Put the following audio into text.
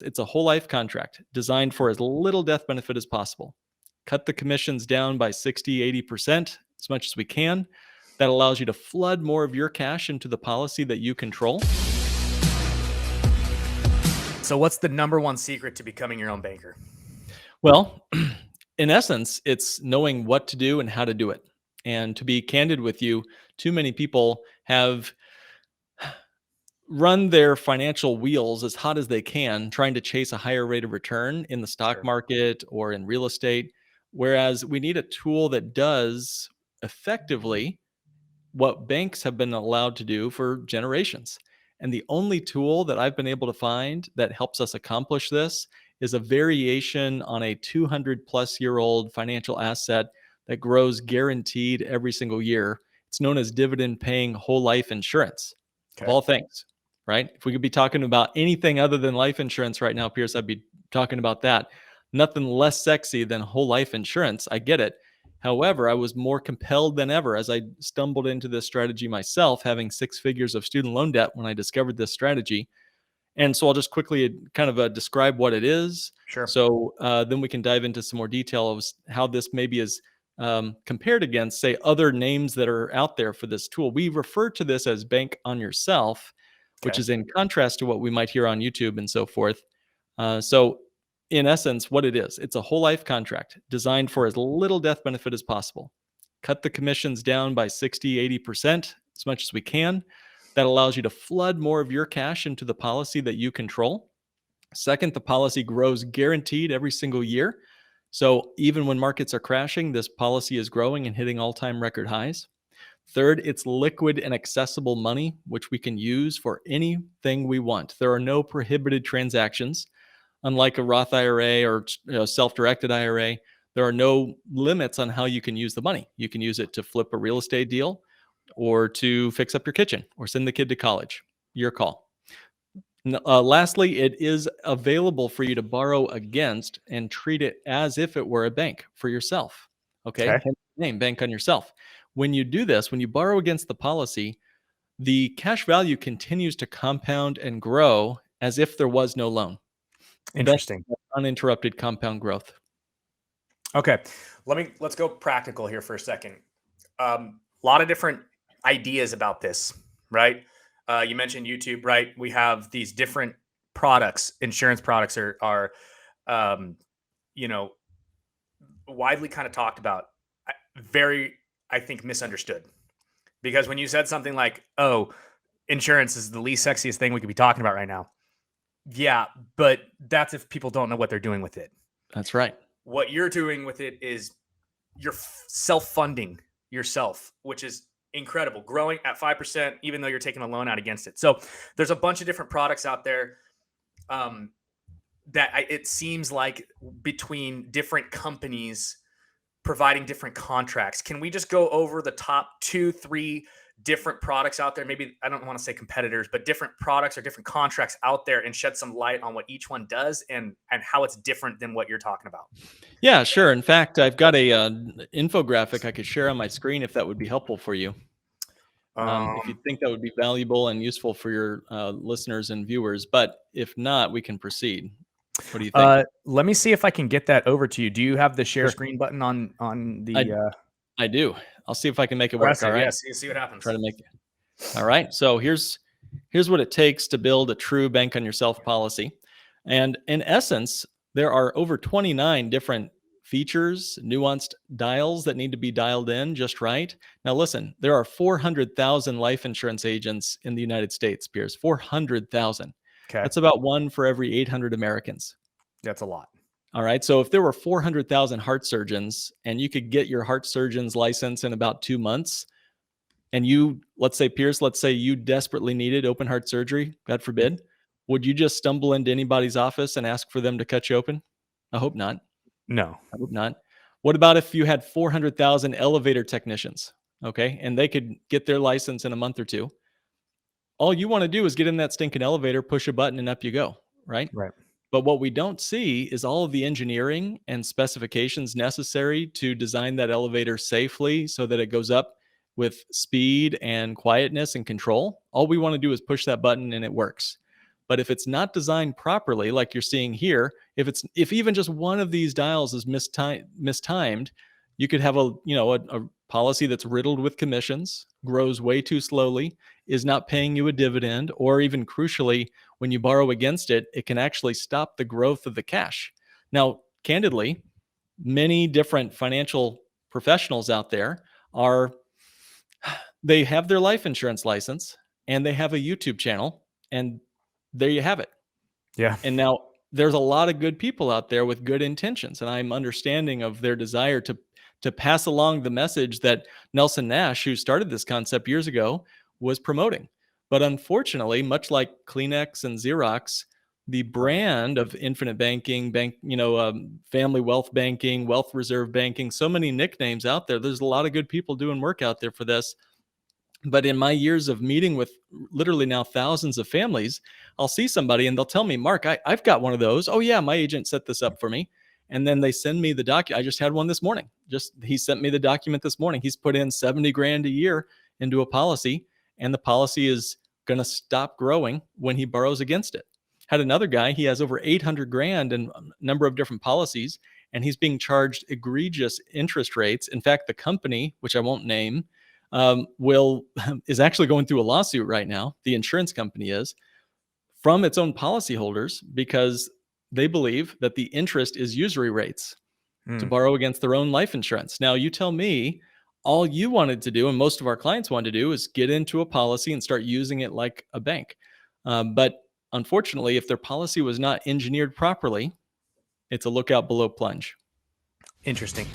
It's a whole life contract designed for as little death benefit as possible. Cut the commissions down by 60, 80%, as much as we can. That allows you to flood more of your cash into the policy that you control. So what's the number one secret to becoming your own banker? Well, in essence, it's knowing what to do and how to do it. And to be candid with you, too many people have run their financial wheels as hot as they can, trying to chase a higher rate of return in the stock Sure. market or in real estate. Whereas we need a tool that does effectively what banks have been allowed to do for generations. And the only tool that I've been able to find that helps us accomplish this is a variation on a 200+ year old financial asset that grows guaranteed every single year. It's known as dividend paying whole life insurance, of Okay. all things, right? If we could be talking about anything other than life insurance right now, Pierce, I'd be talking about that. Nothing less sexy than whole life insurance. I get it. However, I was more compelled than ever as I stumbled into this strategy myself, having 6 figures of student loan debt when I discovered this strategy. And so I'll just quickly kind of describe what it is. Sure. So then we can dive into some more detail of how this maybe is compared against, say, other names that are out there for this tool. We refer to this as Bank on Yourself, which Okay. is in contrast to what we might hear on YouTube and so forth. So in essence, what it is, it's a whole life contract designed for as little death benefit as possible. Cut the commissions down by 60, 80%, as much as we can. That allows you to flood more of your cash into the policy that you control. Second, the policy grows guaranteed every single year. So even when markets are crashing, this policy is growing and hitting all-time record highs. Third, it's liquid and accessible money, which we can use for anything we want. There are no prohibited transactions. Unlike a Roth IRA or self-directed IRA, there are no limits on how you can use the money. You can use it to flip a real estate deal or to fix up your kitchen or send the kid to college. Your call. Lastly, it is available for you to borrow against and treat it as if it were a bank for yourself. Okay. Okay. Hence the name, Bank on Yourself. When you do this, when you borrow against the policy, the cash value continues to compound and grow as if there was no loan. Interesting. Uninterrupted compound growth. Okay. Let's go practical here for a second. A lot of different ideas about this, right? You mentioned YouTube, right? We have these different products. Insurance products are widely kind of talked about. Very, I think, misunderstood. Because when you said something like, "Oh, insurance is the least sexiest thing we could be talking about right now," yeah, but that's if people don't know what they're doing with it. That's right. What you're doing with it is you're self-funding yourself, which is incredible, growing at 5%, even though you're taking a loan out against it. So there's a bunch of different products out there it seems like between different companies providing different contracts. Can we just go over the top 2-3 different products out there? Maybe I don't want to say competitors, but different products or different contracts out there and shed some light on what each one does and how it's different than what you're talking about. Yeah, sure. In fact, I've got a infographic I could share on my screen if that would be helpful for you. If you think that would be valuable and useful for your listeners and viewers, but if not, we can proceed. What do you think? Let me see if I can get that over to you. Do you have the share screen button on the? I do. I'll see if I can make it work. All right. Yeah, see what happens. Try to make it. All right. So here's what it takes to build a true Bank on Yourself policy. And in essence, there are over 29 different features, nuanced dials that need to be dialed in just right. Now, listen, there are 400,000 life insurance agents in the United States, Pierce. 400,000. Okay. That's about one for every 800 Americans. That's a lot. All right. So if there were 400,000 heart surgeons and you could get your heart surgeon's license in about 2 months, and you, let's say, Pierce, let's say you desperately needed open heart surgery, God forbid, would you just stumble into anybody's office and ask for them to cut you open? I hope not. No. I hope not. What about if you had 400,000 elevator technicians, okay, and they could get their license in a month or two? All you want to do is get in that stinking elevator, push a button, and up you go, right? Right. But what we don't see is all of the engineering and specifications necessary to design that elevator safely so that it goes up with speed and quietness and control. All we want to do is push that button and it works. But if it's not designed properly, like you're seeing here, if even just one of these dials is mistimed, you could have a policy that's riddled with commissions, grows way too slowly, is not paying you a dividend, or even crucially, when you borrow against it, it can actually stop the growth of the cash. Now, candidly, many different financial professionals out there they have their life insurance license and they have a YouTube channel, and there you have it. Yeah. And now there's a lot of good people out there with good intentions, and I'm understanding of their desire to pass along the message that Nelson Nash, who started this concept years ago, was promoting. But unfortunately, much like Kleenex and Xerox, the brand of infinite banking, family wealth banking, wealth reserve banking, so many nicknames out there. There's a lot of good people doing work out there for this. But in my years of meeting with literally now thousands of families, I'll see somebody and they'll tell me, Mark, I've got one of those. Oh yeah, my agent set this up for me. And then they send me the document. I just had one this morning. He sent me the document this morning. He's put in 70 grand a year into a policy, and the policy is going to stop growing when he borrows against it. Had another guy, he has over 800 grand in a number of different policies, and he's being charged egregious interest rates. In fact, the company, which I won't name, is actually going through a lawsuit right now. The insurance company is, from its own policyholders, because they believe that the interest is usury rates to borrow against their own life insurance. Now, you tell me, all you wanted to do, and most of our clients wanted to do, is get into a policy and start using it like a bank. But unfortunately, if their policy was not engineered properly, it's a lookout below plunge. Interesting.